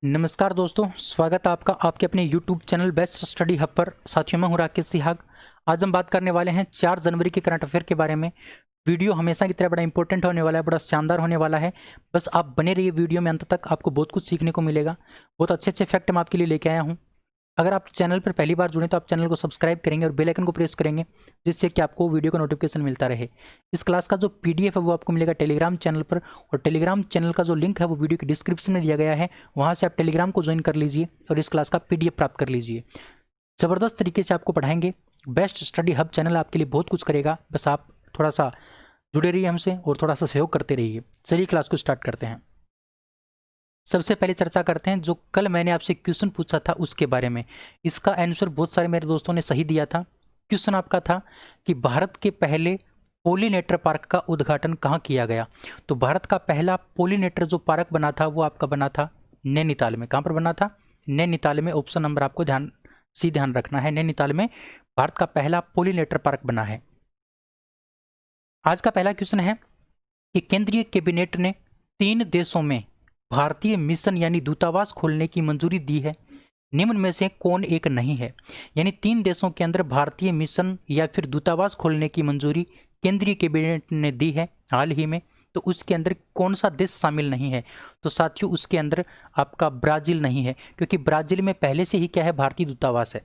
नमस्कार दोस्तों, स्वागत है आपका आपके अपने YouTube channel best study hub पर। साथियों, मैं हूं राकेश सिहाग। आज हम बात करने वाले हैं 4 जनवरी के करंट अफेयर के बारे में। वीडियो हमेशा की तरह बड़ा इंपॉर्टेंट होने वाला है, बड़ा शानदार होने वाला है। बस आप बने रहिए वीडियो में अंत तक, आपको बहुत कुछ सीखने को मिलेगा। बहुत अच्छे अच्छे फैक्ट मैं आपके लिए लेके आया हूँ। अगर आप चैनल पर पहली बार जुड़े तो आप चैनल को सब्सक्राइब करेंगे और बेल आइकन को प्रेस करेंगे, जिससे कि आपको वीडियो का नोटिफिकेशन मिलता रहे। इस क्लास का जो पीडीएफ है वो आपको मिलेगा टेलीग्राम चैनल पर, और टेलीग्राम चैनल का जो लिंक है वो वीडियो की डिस्क्रिप्शन में दिया गया है। वहाँ से आप टेलीग्राम को ज्वाइन कर लीजिए और इस क्लास का पीडीएफ प्राप्त कर लीजिए। ज़बरदस्त तरीके से आपको पढ़ाएंगे। बेस्ट स्टडी हब चैनल आपके लिए बहुत कुछ करेगा, बस आप थोड़ा सा जुड़े रहिए हमसे और थोड़ा सा सहयोग करते रहिए। चलिए क्लास को स्टार्ट करते हैं। सबसे पहले चर्चा करते हैं जो कल मैंने आपसे क्वेश्चन पूछा था उसके बारे में। इसका आंसर बहुत सारे मेरे दोस्तों ने सही दिया था। क्वेश्चन आपका था कि भारत के पहले पोलिनेटर पार्क का उद्घाटन कहाँ किया गया। तो भारत का पहला पोलिनेटर जो पार्क बना था वो आपका बना था नैनीताल में। कहाँ पर बना था? नैनीताल में। ऑप्शन नंबर आपको ध्यान रखना है। नैनीताल में भारत का पहला पोलिनेटर पार्क बना है। आज का पहला क्वेश्चन है कि केंद्रीय कैबिनेट ने 3 देशों में भारतीय मिशन यानी दूतावास खोलने की मंजूरी दी है। निम्न में से कौन एक नहीं है? यानी 3 देशों के अंदर भारतीय मिशन या फिर दूतावास खोलने की मंजूरी केंद्रीय कैबिनेट ने दी है हाल ही में। तो उसके अंदर कौन सा देश शामिल नहीं है? तो साथियों, उसके अंदर आपका ब्राजील नहीं है, क्योंकि ब्राजील में पहले से ही क्या है, भारतीय दूतावास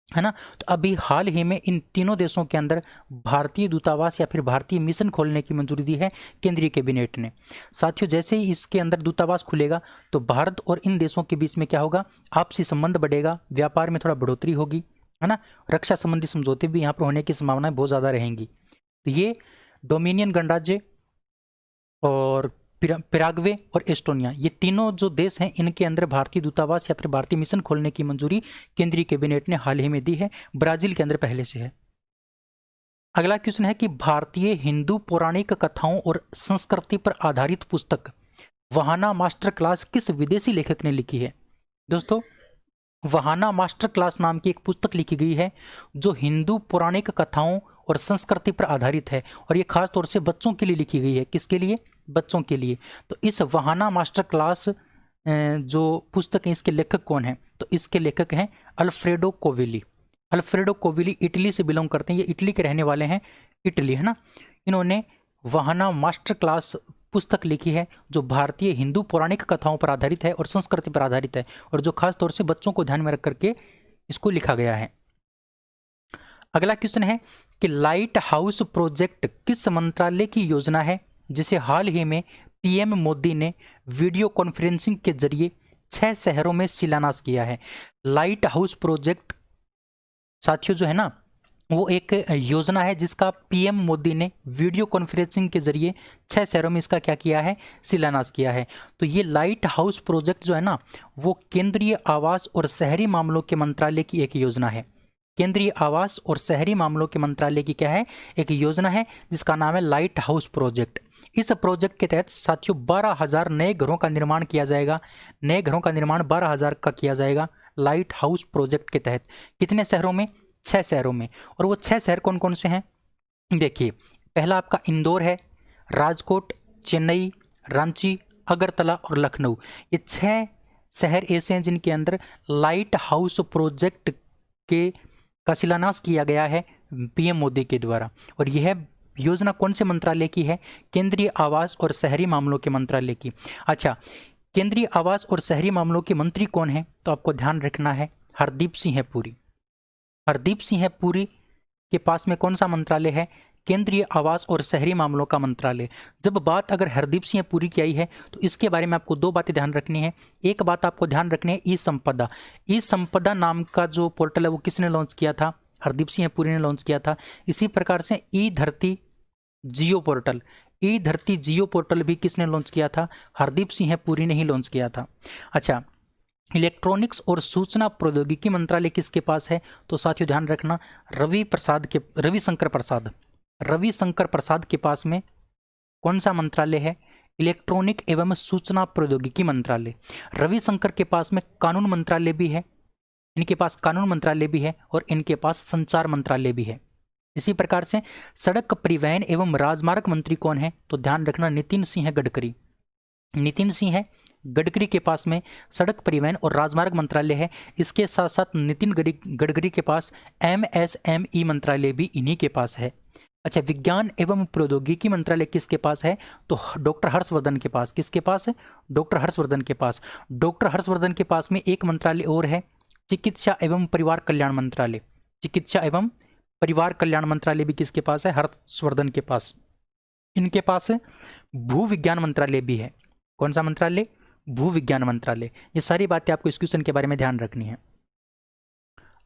है ना। तो अभी हाल ही में इन तीनों देशों के अंदर भारतीय दूतावास या फिर भारतीय मिशन खोलने की मंजूरी दी है केंद्रीय कैबिनेट ने। साथियों, जैसे ही इसके अंदर दूतावास खुलेगा तो भारत और इन देशों के बीच में क्या होगा, आपसी संबंध बढ़ेगा, व्यापार में थोड़ा बढ़ोतरी होगी, है ना। रक्षा संबंधी समझौते भी यहाँ पर होने की संभावनाएं बहुत ज़्यादा रहेंगी। तो ये डोमिनियन गणराज्य और पैराग्वे और एस्टोनिया, ये तीनों जो देश हैं, इनके अंदर भारतीय दूतावास या फिर भारतीय मिशन खोलने की मंजूरी केंद्रीय कैबिनेट ने हाल ही में दी है। ब्राजील के अंदर पहले से है। अगला क्वेश्चन है कि भारतीय हिंदू पौराणिक कथाओं और संस्कृति पर आधारित पुस्तक वहाना मास्टर क्लास किस विदेशी लेखक ने लिखी है? दोस्तों, वहाना मास्टर क्लास नाम की एक पुस्तक लिखी गई है जो हिंदू पौराणिक कथाओं और संस्कृति पर आधारित है, और ये खास तौर से बच्चों के लिए लिखी गई है। किसके लिए? बच्चों के लिए। तो इस वहाना मास्टर क्लास जो पुस्तक है, इसके लेखक कौन है? तो इसके लेखक हैं अल्फ्रेडो कोविली। अल्फ्रेडो कोविली इटली से बिलोंग करते हैं, ये इटली के रहने वाले हैं, इटली, है ना। इन्होंने वहाना मास्टर क्लास पुस्तक लिखी है जो भारतीय हिंदू पौराणिक कथाओं पर आधारित है और संस्कृति पर आधारित है, और जो खास तौर से बच्चों को ध्यान में रख करके इसको लिखा गया है। अगला क्वेश्चन है कि लाइट हाउस प्रोजेक्ट किस मंत्रालय की योजना है जिसे हाल ही में पीएम मोदी ने वीडियो कॉन्फ्रेंसिंग के जरिए 6 शहरों में शिलान्यास किया है? लाइट हाउस प्रोजेक्ट साथियों जो है ना, वो एक योजना है जिसका पीएम मोदी ने वीडियो कॉन्फ्रेंसिंग के जरिए 6 शहरों में इसका क्या किया है, शिलान्यास किया है। तो ये लाइट हाउस प्रोजेक्ट जो है ना, वो केंद्रीय आवास और शहरी मामलों के मंत्रालय की एक योजना है। केंद्रीय आवास और शहरी मामलों के मंत्रालय की क्या है, एक योजना है जिसका नाम है लाइट हाउस प्रोजेक्ट। इस प्रोजेक्ट के तहत साथियों 12,000 नए घरों का निर्माण किया जाएगा। नए घरों का निर्माण 12,000 का किया जाएगा लाइट हाउस प्रोजेक्ट के तहत। कितने शहरों में? 6 शहरों में। और वो 6 शहर कौन कौन से हैं? देखिए, पहला आपका इंदौर है, राजकोट, चेन्नई, रांची, अगरतला और लखनऊ। ये 6 शहर ऐसे हैं जिनके अंदर लाइट हाउस प्रोजेक्ट का शिलान्यास किया गया है पीएम मोदी के द्वारा। और यह योजना कौन से मंत्रालय की है? केंद्रीय आवास और शहरी मामलों के मंत्रालय की। अच्छा, केंद्रीय आवास और शहरी मामलों के मंत्री कौन है? तो आपको ध्यान रखना है, हरदीप सिंह पुरी। हरदीप सिंह पुरी के पास में कौन सा मंत्रालय है? केंद्रीय आवास और शहरी मामलों का मंत्रालय। जब बात अगर हरदीप सिंह पुरी की आई है तो इसके बारे में आपको 2 बातें ध्यान रखनी है। एक बात आपको ध्यान रखनी है, ई संपदा। ई संपदा नाम का जो पोर्टल है वो किसने लॉन्च किया था? हरदीप सिंह पुरी ने लॉन्च किया था। इसी प्रकार से ई धरती जियो पोर्टल, ई धरती जियो पोर्टल भी किसने लॉन्च किया था? हरदीप सिंह पुरी ने ही लॉन्च किया था। अच्छा, इलेक्ट्रॉनिक्स और सूचना प्रौद्योगिकी मंत्रालय किसके पास है? तो साथियों ध्यान रखना, रविशंकर प्रसाद के पास में कौन सा मंत्रालय है? इलेक्ट्रॉनिक एवं सूचना प्रौद्योगिकी मंत्रालय। रविशंकर के पास में कानून मंत्रालय भी है, इनके पास कानून मंत्रालय भी है और इनके पास संचार मंत्रालय भी है। इसी प्रकार से सड़क परिवहन एवं राजमार्ग मंत्री कौन है? तो ध्यान रखना, नितिन सिंह गडकरी। नितिन सिंह गडकरी के पास में सड़क परिवहन और राजमार्ग मंत्रालय है। इसके साथ साथ नितिन गडकरी के पास MSME मंत्रालय भी इन्हीं के पास है। अच्छा, विज्ञान एवं प्रौद्योगिकी मंत्रालय किसके पास है? तो डॉक्टर हर्षवर्धन के पास। किसके पास है? डॉक्टर हर्षवर्धन के पास। डॉक्टर हर्षवर्धन के पास में एक मंत्रालय और है, चिकित्सा एवं परिवार कल्याण मंत्रालय। चिकित्सा एवं परिवार कल्याण मंत्रालय भी किसके पास है? हर्षवर्धन के पास। इनके पास भू विज्ञान मंत्रालय भी है। कौन सा मंत्रालय? भू विज्ञान मंत्रालय। ये सारी बातें आपको इस क्वेश्चन के बारे में ध्यान रखनी है।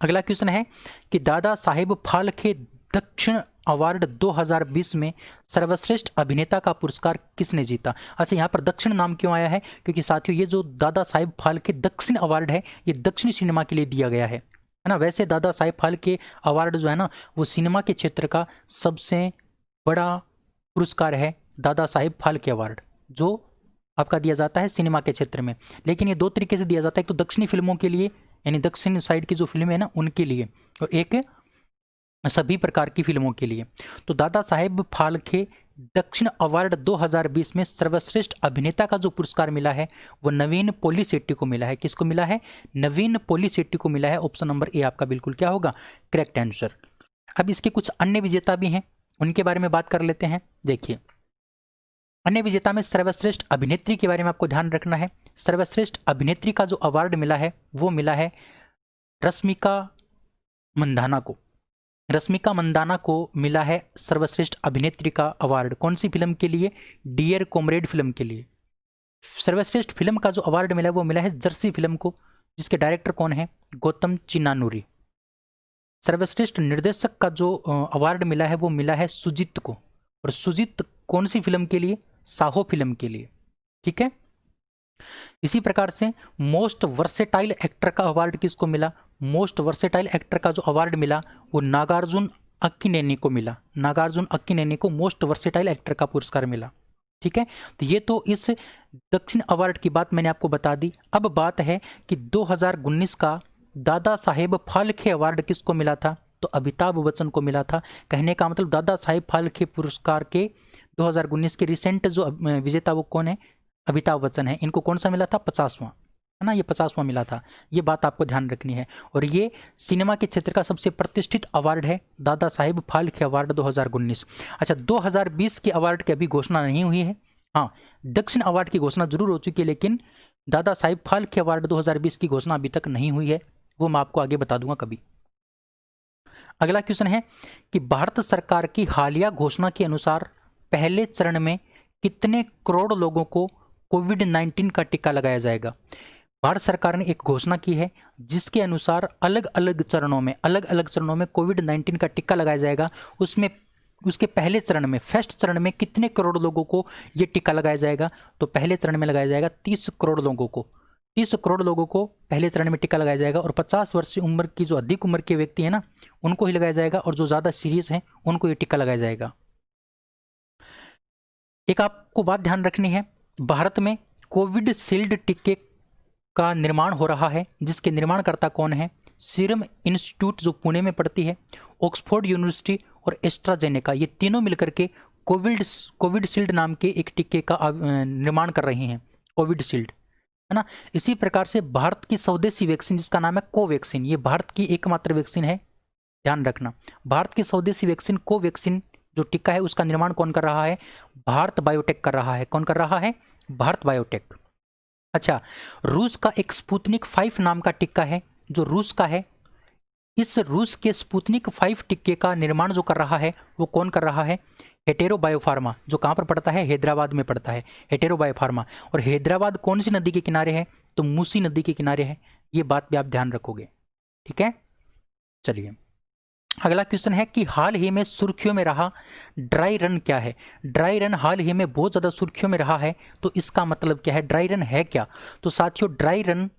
अगला क्वेश्चन है कि दादा साहेब फाल्के दक्षिण अवार्ड 2020 में सर्वश्रेष्ठ अभिनेता का पुरस्कार किसने जीता? अच्छा, यहाँ पर दक्षिण नाम क्यों आया है? क्योंकि साथियों ये जो दादा साहेब फाल्के दक्षिण अवार्ड है, ये दक्षिणी सिनेमा के लिए दिया गया है ना। वैसे दादा साहेब फाल्के अवार्ड जो है ना, वो सिनेमा के क्षेत्र का सबसे बड़ा पुरस्कार है, दादा साहेब फाल्के अवार्ड, जो आपका दिया जाता है सिनेमा के क्षेत्र में। लेकिन ये दो तरीके से दिया जाता है, एक तो दक्षिणी फिल्मों के लिए, यानी दक्षिण साइड की जो फिल्में है ना उनके लिए, और एक सभी प्रकार की फिल्मों के लिए। तो दादा साहेब फाल्के दक्षिण अवार्ड 2020 में सर्वश्रेष्ठ अभिनेता का जो पुरस्कार मिला है वो नवीन पोलिसेट्टी को मिला है। किसको मिला है? नवीन पोलिसेट्टी को मिला है। ऑप्शन नंबर ए आपका बिल्कुल क्या होगा? Correct answer. अब इसके कुछ अन्य विजेता भी हैं, उनके बारे में बात कर लेते हैं। देखिए, अन्य विजेता में सर्वश्रेष्ठ अभिनेत्री के बारे में आपको ध्यान रखना है। सर्वश्रेष्ठ अभिनेत्री का जो अवार्ड मिला है वो मिला है रश्मिका मंदाना को। रश्मिका मंदाना को मिला है सर्वश्रेष्ठ अभिनेत्री का अवार्ड। कौन सी फिल्म के लिए? डियर कॉमरेड फिल्म के लिए। सर्वश्रेष्ठ फिल्म का जो अवार्ड मिला है वो मिला है जर्सी फिल्म को, जिसके डायरेक्टर कौन है? गौतम चिन्नानुरी। सर्वश्रेष्ठ निर्देशक का जो अवार्ड मिला है वो मिला है सुजीत को। और सुजीत कौन सी फिल्म के लिए? साहो फिल्म के लिए। ठीक है। इसी प्रकार से मोस्ट वर्सेटाइल एक्टर का अवार्ड किसको मिला? मोस्ट वर्सेटाइल एक्टर का जो अवार्ड मिला वो नागार्जुन अक्किनेनी को मिला। नागार्जुन अक्किनेनी को मोस्ट वर्सेटाइल एक्टर का पुरस्कार मिला। ठीक है। तो ये तो इस दक्षिण अवार्ड की बात मैंने आपको बता दी। अब बात है कि 2019 का दादा साहेब फाल्के अवार्ड किसको मिला था? तो अमिताभ बच्चन को मिला था। कहने का मतलब दादा साहेब फाल्के पुरस्कार के 2019 के रिसेंट जो विजेता वो कौन है? अमिताभ बच्चन है। इनको कौन सा मिला था? 50वां, है ना, ये 50वां मिला था। ये बात आपको ध्यान रखनी है। और ये सिनेमा के क्षेत्र का सबसे प्रतिष्ठित अवार्ड है, दादा साहेब फाल्के अवार्ड 2019। अच्छा, 2020 के अवार्ड की अभी घोषणा नहीं हुई है। हाँ, दक्षिण अवार्ड की घोषणा जरूर हो चुकी है, लेकिन दादा साहेब फाल्के अवार्ड 2020 की घोषणा अभी तक नहीं हुई है। वो मैं आपको आगे बता दूंगा कभी। अगला क्वेश्चन है कि भारत सरकार की हालिया घोषणा के अनुसार पहले चरण में कितने करोड़ लोगों को कोविड-19 का टीका लगाया जाएगा? भारत सरकार ने एक घोषणा की है जिसके अनुसार अलग अलग चरणों में कोविड-19 का टीका लगाया जाएगा। उसमें उसके पहले चरण में, फर्स्ट चरण में कितने करोड़ लोगों को ये टीका लगाया जाएगा? तो पहले चरण में लगाया जाएगा 30 करोड़ लोगों को। 30 करोड़ लोगों को पहले चरण में टीका लगाया जाएगा। और 50 वर्ष की उम्र की जो अधिक उम्र के व्यक्ति है ना, उनको ही लगाया जाएगा, और जो ज़्यादा सीरियस हैं उनको ये टीका लगाया जाएगा। एक आपको बात ध्यान रखनी है, भारत में कोविड शील्ड टीके का निर्माण हो रहा है, जिसके निर्माणकर्ता कौन है? सीरम इंस्टीट्यूट जो पुणे में पड़ती है, ऑक्सफोर्ड यूनिवर्सिटी और एस्ट्राजेनेका, ये तीनों मिलकर के कोविड शील्ड नाम के एक टीके का निर्माण कर रही हैं, कोविड शील्ड, है ना। इसी प्रकार से भारत की स्वदेशी वैक्सीन जिसका नाम है कोवैक्सीन, ये भारत की एकमात्र वैक्सीन है, ध्यान रखना। भारत की स्वदेशी वैक्सीन कोवैक्सीन जो टीका है उसका निर्माण कौन कर रहा है? भारत बायोटेक कर रहा है। कौन कर रहा है? भारत बायोटेक। अच्छा, रूस का एक स्पुतनिक 5 नाम का टीका है जो रूस का है। इस रूस के स्पुतनिक 5 टीके का निर्माण जो कर रहा है वो कौन कर रहा है? हेटेरो बायोफार्मा, जो कहाँ पर पड़ता है? हैदराबाद में पड़ता है, हेटेरो बायोफार्मा। और हैदराबाद कौन सी नदी के किनारे है? तो मूसी नदी के किनारे है। ये बात भी आप ध्यान रखोगे। ठीक है, चलिए अगला क्वेश्चन है कि हाल ही में सुर्खियों में रहा ड्राई रन क्या है? ड्राई रन हाल ही में बहुत ज़्यादा सुर्खियों में रहा है, तो इसका मतलब क्या है? ड्राई रन है क्या? तो साथियों, ड्राई रन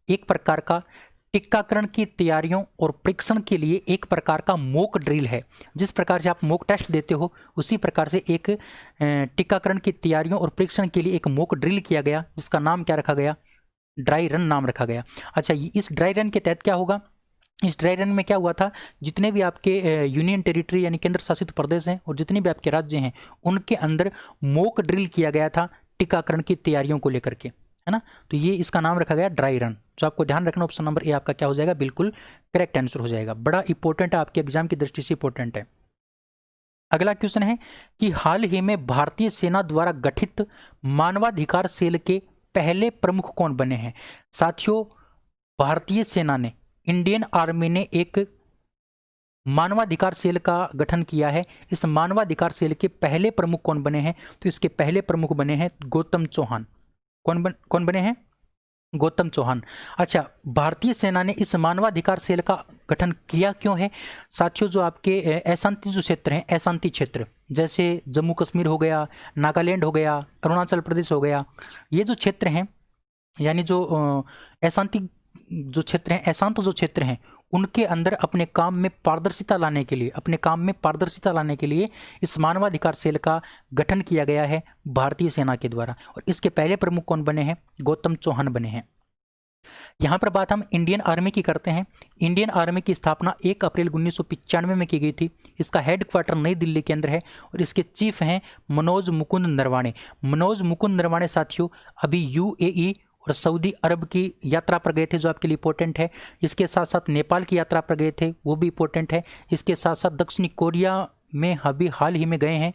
एक प्रकार का टीकाकरण की तैयारियों और परीक्षण के लिए एक प्रकार का मॉक ड्रिल है। जिस प्रकार से आप मॉक टेस्ट देते हो उसी प्रकार से एक टीकाकरण की तैयारियों और परीक्षण के लिए एक मॉक ड्रिल किया गया, जिसका नाम क्या रखा गया? ड्राई रन नाम रखा गया। अच्छा, इस ड्राई रन के तहत क्या होगा? इस ड्राई रन में क्या हुआ था? जितने भी आपके यूनियन टेरिटरी यानी केंद्र शासित प्रदेश हैं और जितने भी आपके राज्य हैं उनके अंदर मॉक ड्रिल किया गया था टीकाकरण की तैयारियों को लेकर के, है है ना। तो ये इसका नाम रखा गया ड्राई रन। जो आपको ध्यान रखना, ऑप्शन नंबर ए आपका क्या हो जाएगा, बिल्कुल करेक्ट आंसर हो जाएगा। बड़ा इंपॉर्टेंट है, आपके एग्जाम की दृष्टि से इंपॉर्टेंट है। अगला क्वेश्चन है कि हाल ही में भारतीय सेना द्वारा गठित मानवाधिकार सेल के पहले प्रमुख कौन बने हैं। साथियों, भारतीय सेना ने, इंडियन आर्मी ने एक मानवाधिकार सेल का गठन किया है। इस मानवाधिकार सेल के पहले प्रमुख कौन बने हैं, तो इसके पहले प्रमुख बने हैं गौतम चौहान। कौन बने हैं, गौतम चौहान। अच्छा, भारतीय सेना ने इस मानवाधिकार सेल का गठन किया क्यों है। साथियों, जो आपके अशांति जो क्षेत्र हैं, अशांति क्षेत्र जैसे जम्मू कश्मीर हो गया, नागालैंड हो गया, अरुणाचल प्रदेश हो गया, ये जो क्षेत्र हैं, यानी जो अशांति जो क्षेत्र हैं, अशांत जो क्षेत्र हैं, उनके अंदर अपने काम में पारदर्शिता लाने के लिए इस मानवाधिकार सेल का गठन किया गया है भारतीय सेना के द्वारा। और इसके पहले प्रमुख कौन बने हैं, गौतम चौहान बने हैं। यहाँ पर बात हम इंडियन आर्मी की करते हैं। इंडियन आर्मी की स्थापना 1 अप्रैल 1995 में की गई थी। इसका हेडक्वार्टर नई दिल्ली के अंदर है और इसके चीफ हैं मनोज मुकुंद नरवाणे। मनोज मुकुंद नरवाणे साथियों अभी यूएई और सऊदी अरब की यात्रा पर गए थे, जो आपके लिए इंपॉर्टेंट है। इसके साथ साथ नेपाल की यात्रा पर गए थे, वो भी इंपॉर्टेंट है। इसके साथ साथ दक्षिणी कोरिया में अभी हाल ही में गए हैं,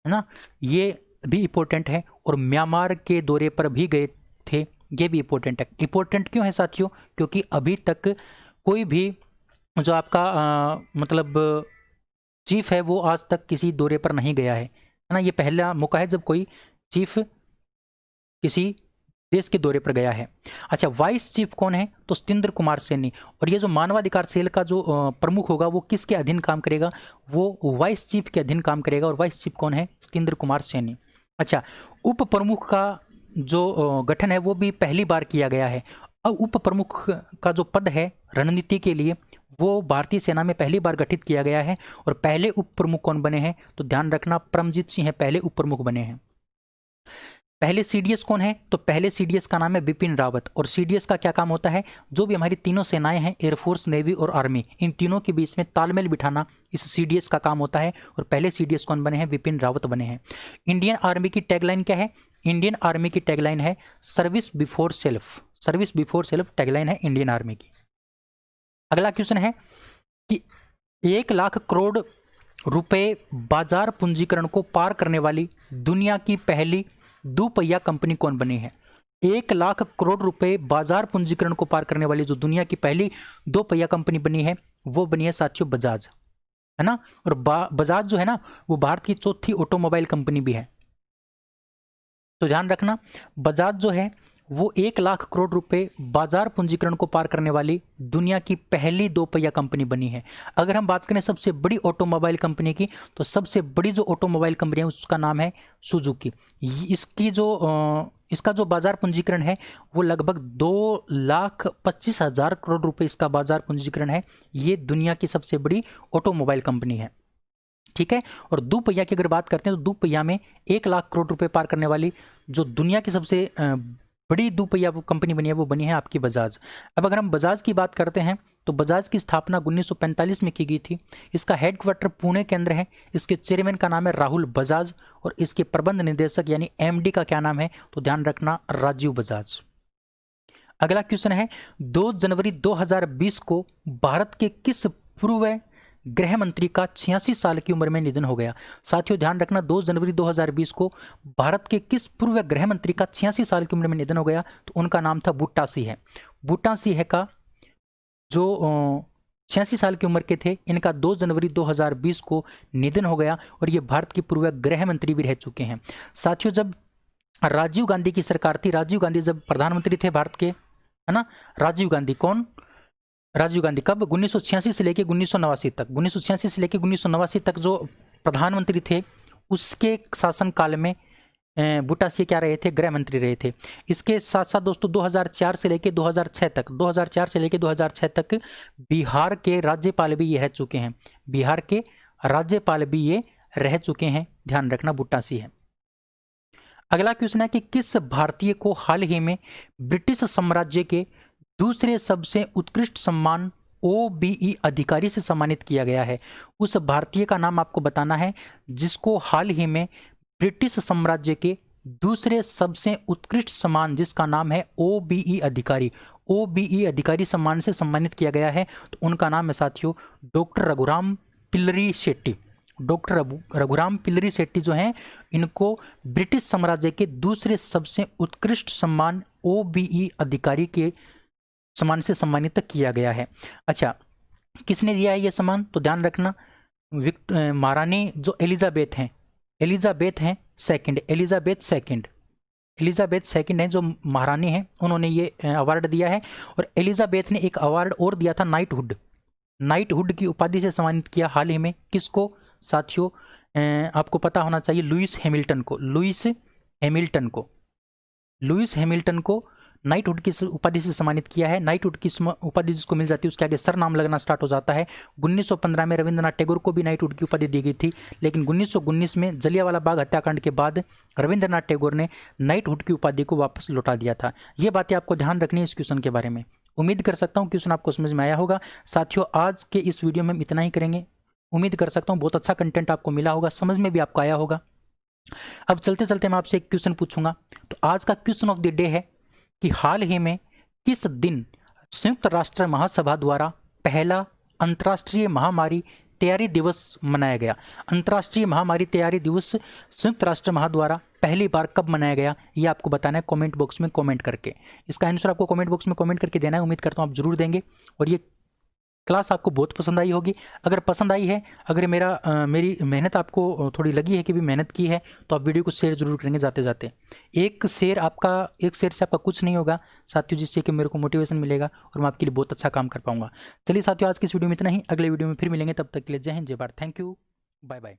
है ना, ये भी इंपॉर्टेंट है। और म्यांमार के दौरे पर भी गए थे, ये भी इंपॉर्टेंट है। इंपॉर्टेंट क्यों है साथियों, क्योंकि अभी तक कोई भी जो आपका मतलब चीफ है वो आज तक किसी दौरे पर नहीं गया है ना। ये पहला मौका है जब कोई चीफ किसी देश के दौरे पर गया है। अच्छा, वाइस चीफ कौन है, तो सत्येंद्र कुमार सैनी। और ये जो मानवाधिकार सेल का जो प्रमुख होगा वो किसके अधीन काम करेगा, वो वाइस चीफ के अधीन काम करेगा। और वाइस चीफ कौन है, सत्येंद्र कुमार सैनी। अच्छा, उप प्रमुख का जो गठन है वो भी पहली बार किया गया है। अब उप प्रमुख का जो पद है रणनीति के लिए, वो भारतीय सेना में पहली बार गठित किया गया है। और पहले उप प्रमुख कौन बने हैं, तो ध्यान रखना परमजीत सिंह है, पहले उप प्रमुख बने हैं। पहले सीडीएस कौन है, तो पहले सीडीएस का नाम है बिपिन रावत। और सीडीएस का क्या काम होता है, जो भी हमारी तीनों सेनाएं हैं, एयरफोर्स, नेवी और आर्मी, इन तीनों के बीच में तालमेल बिठाना इस सीडीएस का काम होता है। और पहले सीडीएस कौन बने हैं, बिपिन रावत बने हैं। इंडियन आर्मी की टैगलाइन क्या है, इंडियन आर्मी की टैगलाइन है service before self. Service before self tagline है इंडियन आर्मी की। अगला क्वेश्चन है कि 1 लाख करोड़ रुपए बाजार पूंजीकरण को पार करने वाली दुनिया की पहली दोपहिया कंपनी कौन बनी है। 1 लाख करोड़ रुपए बाजार पूंजीकरण को पार करने वाली जो दुनिया की पहली दोपहिया कंपनी बनी है, वो बनी है साथियों बजाज, है ना। और बजाज जो है ना, वो भारत की चौथी ऑटोमोबाइल कंपनी भी है। तो ध्यान रखना, बजाज जो है वो 1 लाख करोड़ रुपए बाजार पूंजीकरण को पार करने वाली दुनिया की पहली दोपहिया कंपनी बनी है। अगर हम बात करें सबसे बड़ी ऑटोमोबाइल कंपनी की, तो सबसे बड़ी जो ऑटोमोबाइल कंपनी है उसका नाम है सुजुकी। इसका जो बाजार पूंजीकरण है वो लगभग 2,25,000 करोड़ रुपए इसका बाजार पूंजीकरण है। ये दुनिया की सबसे बड़ी ऑटोमोबाइल कंपनी है, ठीक है। और दोपहिया की अगर बात करते हैं तो दोपहिया में 1 लाख करोड़ रुपए पार करने वाली जो दुनिया की सबसे बड़ी दोपहिया कंपनी बनी है वो बनी है आपकी बजाज। अब अगर हम बजाज की बात करते हैं तो बजाज की स्थापना 1945 में की गई थी। इसका हेडक्वार्टर पुणे के अंदर है। इसके चेयरमैन का नाम है राहुल बजाज और इसके प्रबंध निदेशक यानी एमडी का क्या नाम है, तो ध्यान रखना राजीव बजाज। अगला क्वेश्चन है 2 जनवरी 2020 को भारत के किस पूर्व गृह मंत्री का 86 साल की उम्र में निधन हो गया। साथियों ध्यान रखना, 2 जनवरी 2020 को भारत के किस पूर्व गृह मंत्री का 86 साल की उम्र में निधन हो गया, तो उनका नाम था बूटा सिंह। बूटा सिंह का जो 86 साल की उम्र के थे, इनका 2 जनवरी 2020 को निधन हो गया और ये भारत के पूर्व गृह मंत्री भी रह चुके हैं। साथियों, जब राजीव गांधी की सरकार थी, राजीव गांधी जब प्रधानमंत्री थे भारत के, है ना, राजीव गांधी कौन, राजीव गांधी कब 1986 से लेकर 1989 तक, 1986 से लेकर 1989 तक जो प्रधानमंत्री थे, उसके शासन काल में बूटा सिंह क्या रहे थे, गृह मंत्री रहे थे। इसके साथ साथ दोस्तों 2004 से लेकर 2006 तक, 2004 से लेकर 2006 तक बिहार के राज्यपाल भी ये रह चुके हैं। बिहार के राज्यपाल भी ये रह चुके हैं, ध्यान रखना बूटा सिंह है। अगला क्वेश्चन है कि किस भारतीय को हाल ही में ब्रिटिश साम्राज्य के दूसरे सबसे उत्कृष्ट सम्मान OBE अधिकारी से सम्मानित किया गया है। उस भारतीय का नाम आपको बताना है जिसको हाल ही में ब्रिटिश साम्राज्य के दूसरे सबसे उत्कृष्ट सम्मान जिसका नाम है OBE अधिकारी, OBE अधिकारी सम्मान से सम्मानित किया गया है, तो उनका नाम है साथियों डॉक्टर रघुराम पिल्लरी शेट्टी। डॉक्टर रघुराम पिल्लरी शेट्टी जो हैं, इनको ब्रिटिश साम्राज्य के दूसरे सबसे उत्कृष्ट सम्मान OBE अधिकारी के सम्मान से सम्मानित किया गया है। अच्छा, किसने दिया है ये सम्मान? तो ध्यान रखना, महारानी जो एलिजाबेथ हैं सेकंड, एलिजाबेथ सेकंड हैं जो महारानी हैं, उन्होंने ये अवार्ड दिया है। और एलिजाबेथ ने एक अवार्ड और दिया था, नाइटहुड की उपाधि से सम्मानित किया हाल ही में। किसको साथियों? आपको पता होना चाहिए, लुइस हैमिल्टन को नाइटहुड की उपाधि से सम्मानित किया है। नाइटहुड की उपाधि जिसको मिल जाती है उसके आगे सर नाम लगना स्टार्ट हो जाता है। 1915 में रविंद्रनाथ टैगोर को भी नाइटहुड की उपाधि दी गई थी, लेकिन 1919 में जलियांवाला बाग हत्याकांड के बाद रविंद्रनाथ टैगोर ने नाइटहुड की उपाधि को वापस लौटा दिया था। ये बातें आपको ध्यान रखनी है इस क्वेश्चन के बारे में। उम्मीद कर सकता हूँ क्वेश्चन आपको समझ में आया होगा। साथियों, आज के इस वीडियो में हम इतना ही करेंगे। उम्मीद कर सकता हूँ बहुत अच्छा कंटेंट आपको मिला होगा, समझ में भी आपको आया होगा। अब चलते चलते मैं आपसे एक क्वेश्चन पूछूंगा। तो आज का क्वेश्चन ऑफ द डे है कि हाल ही में किस दिन संयुक्त राष्ट्र महासभा द्वारा पहला अंतर्राष्ट्रीय महामारी तैयारी दिवस मनाया गया? अंतर्राष्ट्रीय महामारी तैयारी दिवस संयुक्त राष्ट्र महा द्वारा पहली बार कब मनाया गया, ये आपको बताना है कमेंट बॉक्स में कमेंट करके। इसका आंसर आपको कमेंट बॉक्स में कमेंट करके देना है। उम्मीद करता हूँ आप जरूर देंगे और ये क्लास आपको बहुत पसंद आई होगी। अगर पसंद आई है, अगर मेरी मेहनत आपको थोड़ी लगी है कि भी मेहनत की है, तो आप वीडियो को शेयर जरूर करेंगे जाते जाते। एक शेयर से आपका कुछ नहीं होगा साथियों, जिससे कि मेरे को मोटिवेशन मिलेगा और मैं आपके लिए बहुत अच्छा काम कर पाऊंगा। चलिए साथियों, आज की इस वीडियो में इतना ही। अगले वीडियो में फिर मिलेंगे, तब तक के लिए जय हिंद, जय Bharat. Thank you, bye bye.